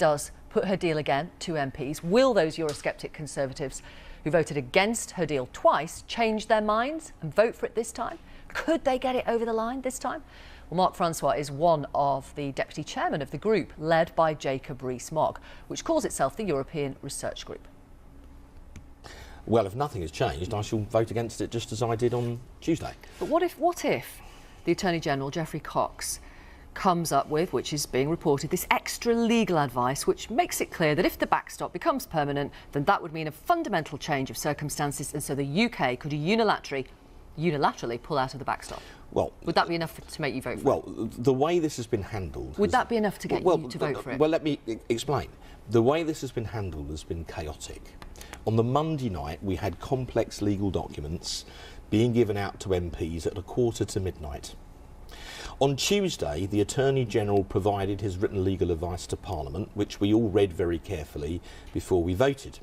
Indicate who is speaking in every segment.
Speaker 1: does put her deal again to MPs, will those Eurosceptic Conservatives who voted against her deal twice change their minds and vote for it this time? Could they get it over the line this time? Well, Mark Francois is one of the deputy chairman of the group, led by Jacob Rees-Mogg, which calls itself the European Research Group.
Speaker 2: Well, if nothing has changed, I shall vote against it just as I did on Tuesday.
Speaker 1: But what if the Attorney General, Geoffrey Cox, comes up with, which is being reported, this extra legal advice which makes it clear that if the backstop becomes permanent, then that would mean a fundamental change of circumstances, and so the UK could unilaterally pull out of the backstop?
Speaker 2: Well,
Speaker 1: would that be enough to make you vote for it?
Speaker 2: Well, the way this has been handled...
Speaker 1: Would that be enough to get you to vote for it?
Speaker 2: Well, let me explain. The way this has been handled has been chaotic. On the Monday night, we had complex legal documents being given out to MPs at 1:15 to midnight. On Tuesday, the Attorney General provided his written legal advice to Parliament, which we all read very carefully before we voted.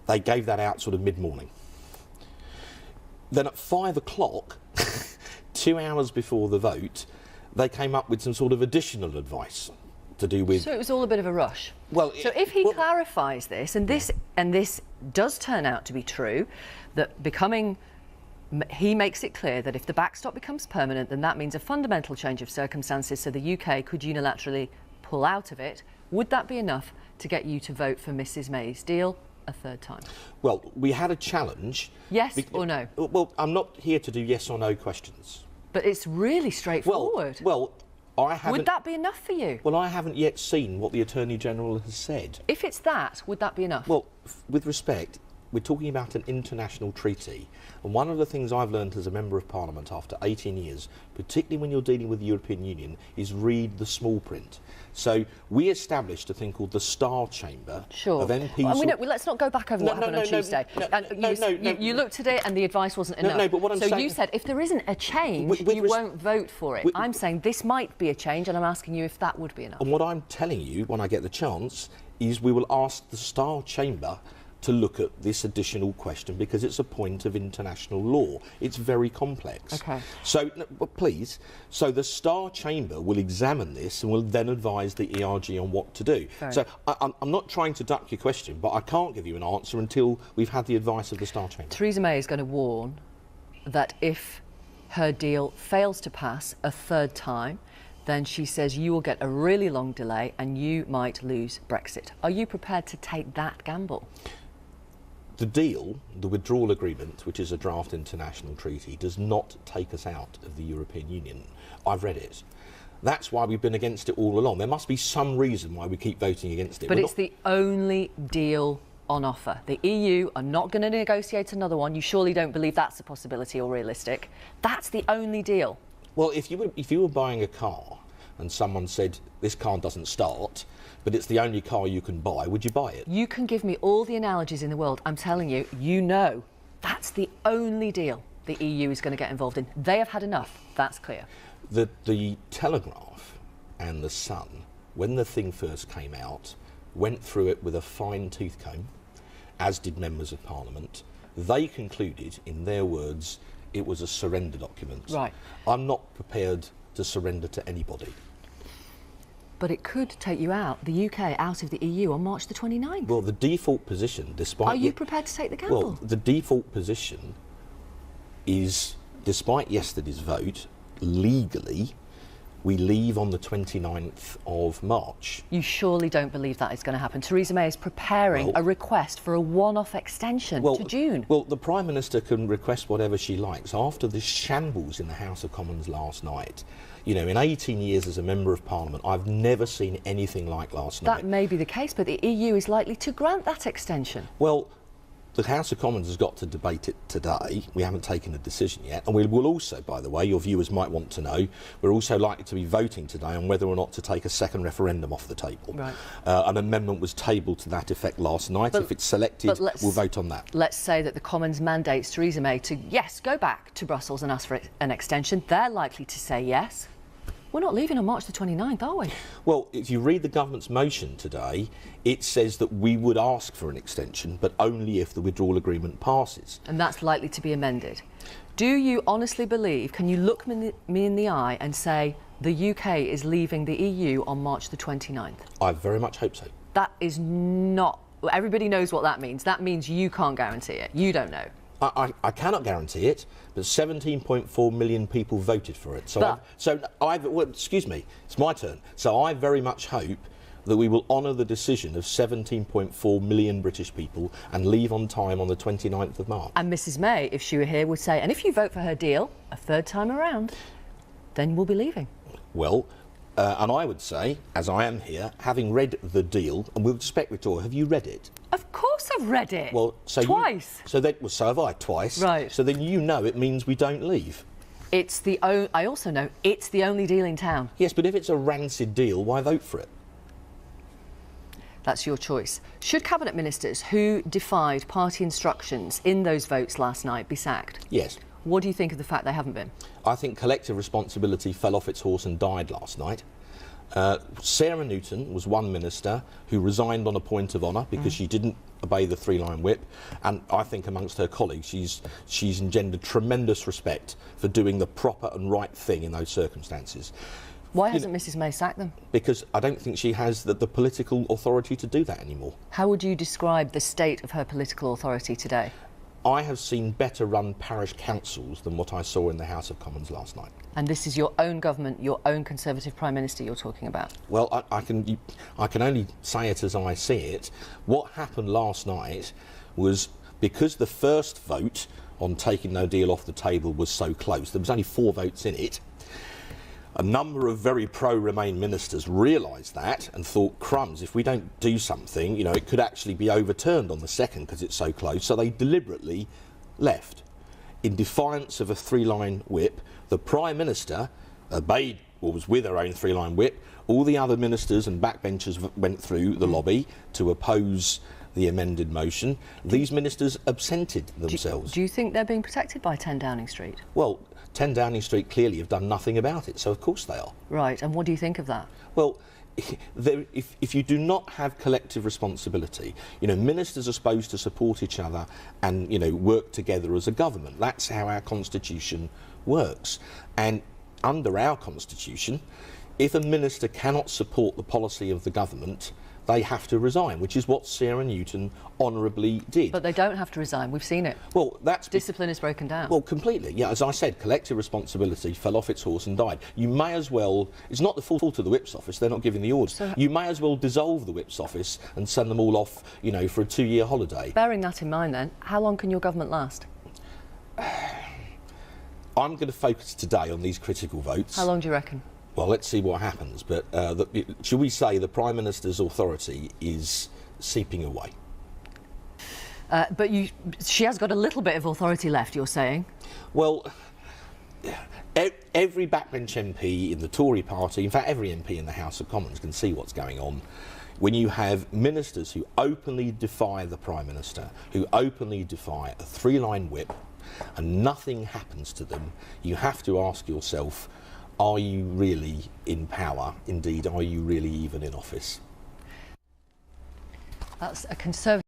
Speaker 2: They gave that out sort of mid-morning. Then at 5 o'clock, 2 hours before the vote, they came up with some sort of additional advice to do with...
Speaker 1: So it was all a bit of a rush.
Speaker 2: Well,
Speaker 1: so if he clarifies this, and this does turn out to be true, that he makes it clear that if the backstop becomes permanent, then that means a fundamental change of circumstances, so the UK could unilaterally pull out of it. Would that be enough to get you to vote for Mrs May's deal a third time?
Speaker 2: Well, we had a challenge.
Speaker 1: Yes or no?
Speaker 2: Well, I'm not here to do yes or no questions.
Speaker 1: But it's really straightforward.
Speaker 2: Well, I haven't...
Speaker 1: Would that be enough for you?
Speaker 2: Well, I haven't yet seen what the Attorney General has said.
Speaker 1: If it's that, would that be enough?
Speaker 2: Well, with respect, we're talking about an international treaty, and one of the things I've learned as a Member of Parliament after 18 years, particularly when you're dealing with the European Union, is read the small print. So we established a thing called the Star Chamber of MPs...
Speaker 1: Well, let's not go back over what happened on Tuesday. You looked at it and the advice wasn't enough.
Speaker 2: No, but what I'm saying...
Speaker 1: So you said if there isn't a change, you won't vote for it. I'm saying this might be a change, and I'm asking you if that would be enough.
Speaker 2: And what I'm telling you, when I get the chance, is we will ask the Star Chamber to look at this additional question, because it's a point of international law. It's very complex.
Speaker 1: Okay.
Speaker 2: So, please, so the Star Chamber will examine this and will then advise the ERG on what to do. So I'm not trying to duck your question, but I can't give you an answer until we've had the advice of the Star Chamber.
Speaker 1: Theresa May is going to warn that if her deal fails to pass a third time, then she says you will get a really long delay and you might lose Brexit. Are you prepared to take that gamble?
Speaker 2: The deal, the withdrawal agreement, which is a draft international treaty, does not take us out of the European Union. I've read it. That's why we've been against it all along. There must be some reason why we keep voting against it.
Speaker 1: But it's the only deal on offer. The EU are not going to negotiate another one. You surely don't believe that's a possibility or realistic. That's the only deal.
Speaker 2: Well, if you were buying a car and someone said, this car doesn't start, but it's the only car you can buy, would you buy it? You can give me all the analogies in the world. I'm telling you, you know, that's the only deal the EU is going to get involved in. They have had enough. That's clear. The Telegraph and the Sun, when the thing first came out, went through it with a fine-tooth comb, as did members of Parliament. They concluded, in their words, it was a surrender document. Right. I'm not prepared to surrender to anybody. But it could take you out, the UK, out of the EU on March the 29th. Well, the default position, despite... Are you prepared to take the gamble? Well, the default position is, despite yesterday's vote, legally, we leave on the 29th of March. You surely don't believe that is going to happen. Theresa May is preparing a request for a one-off extension to June. Well, the Prime Minister can request whatever she likes. After the shambles in the House of Commons last night, you know, in 18 years as a Member of Parliament, I've never seen anything like last night. That may be the case, but the EU is likely to grant that extension. Well, the House of Commons has got to debate it today. We haven't taken a decision yet. And we will also, by the way, your viewers might want to know, we're also likely to be voting today on whether or not to take a second referendum off the table. Right. An amendment was tabled to that effect last night. If it's selected, we'll vote on that. Let's say that the Commons mandates Theresa May to, yes, go back to Brussels and ask for an extension. They're likely to say yes. We're not leaving on March the 29th, are we? Well, if you read the government's motion today, it says that we would ask for an extension, but only if the withdrawal agreement passes. And that's likely to be amended. Do you honestly believe, can you look me in the eye and say,
Speaker 1: the UK is leaving the EU on March the 29th?
Speaker 2: I very much hope so.
Speaker 1: That is not... Well, everybody knows what that means. That means you can't guarantee it. You don't know.
Speaker 2: I cannot guarantee it, but 17.4 million people voted for it. Well, excuse me, it's my turn. So I very much hope that we will honour the decision of 17.4 million British people and leave on time on the 29th of March.
Speaker 1: And Mrs May, if she were here, would say, and if you vote for her deal a third time around, then we'll be leaving.
Speaker 2: Well, and I would say, as I am here, having read the deal, and with respect, Victoria, have you read it?
Speaker 1: Of course I've read it.
Speaker 2: Well, so
Speaker 1: twice.
Speaker 2: So have I, twice.
Speaker 1: Right.
Speaker 2: So then you know it means we don't leave.
Speaker 1: I also know it's the only deal in town.
Speaker 2: Yes, but if it's a rancid deal, why vote for it?
Speaker 1: That's your choice. Should Cabinet Ministers who defied party instructions in those votes last night be sacked?
Speaker 2: Yes.
Speaker 1: What do you think of the fact they haven't been?
Speaker 2: I think collective responsibility fell off its horse and died last night. Sarah Newton was one minister who resigned on a point of honour because she didn't obey the three-line whip, and I think amongst her colleagues she's engendered tremendous respect for doing the proper and right thing in those circumstances.
Speaker 1: Why hasn't Mrs May sacked them?
Speaker 2: Because I don't think she has the political authority to do that anymore.
Speaker 1: How would you describe the state of her political authority today?
Speaker 2: I have seen better run parish councils than what I saw in the House of Commons last night.
Speaker 1: And this is your own government, your own Conservative Prime Minister you're talking about?
Speaker 2: Well, I can only say it as I see it. What happened last night was because the first vote on taking no deal off the table was so close, there was only 4 votes in it. A number of very pro-Remain ministers realised that and thought, crumbs, if we don't do something, you know, it could actually be overturned on the second because it's so close. So they deliberately left. In defiance of a three-line whip, the Prime Minister obeyed or was with her own three-line whip. All the other ministers and backbenchers went through the lobby to oppose the amended motion. These ministers absented themselves.
Speaker 1: Do you think they're being protected by 10 Downing Street?
Speaker 2: Well, 10 Downing Street clearly have done nothing about it, so of course they are.
Speaker 1: Right, and what do you think of that?
Speaker 2: Well, if you do not have collective responsibility, you know, ministers are supposed to support each other and, you know, work together as a government. That's how our constitution works. And under our constitution, if a minister cannot support the policy of the government, they have to resign, which is what Sarah Newton honourably did.
Speaker 1: But they don't have to resign, we've seen it.
Speaker 2: Well, that's...
Speaker 1: Discipline is broken down.
Speaker 2: Well, completely, yeah. As I said, collective responsibility fell off its horse and died. You may as well... It's not the fault of the Whip's office, they're not giving the orders. So, you may as well dissolve the Whip's office and send them all off, you know, for a 2-year holiday.
Speaker 1: Bearing that in mind then, how long can your government last?
Speaker 2: I'm going to focus today on these critical votes.
Speaker 1: How long do you reckon?
Speaker 2: Well, let's see what happens, but shall we say the Prime Minister's authority is seeping away?
Speaker 1: But she has got a little bit of authority left, you're saying?
Speaker 2: Well, every backbench MP in the Tory party, in fact every MP in the House of Commons can see what's going on. When you have ministers who openly defy the Prime Minister, who openly defy a three-line whip, and nothing happens to them, you have to ask yourself, are you really in power? Indeed, are you really even in office?
Speaker 1: That's a Conservative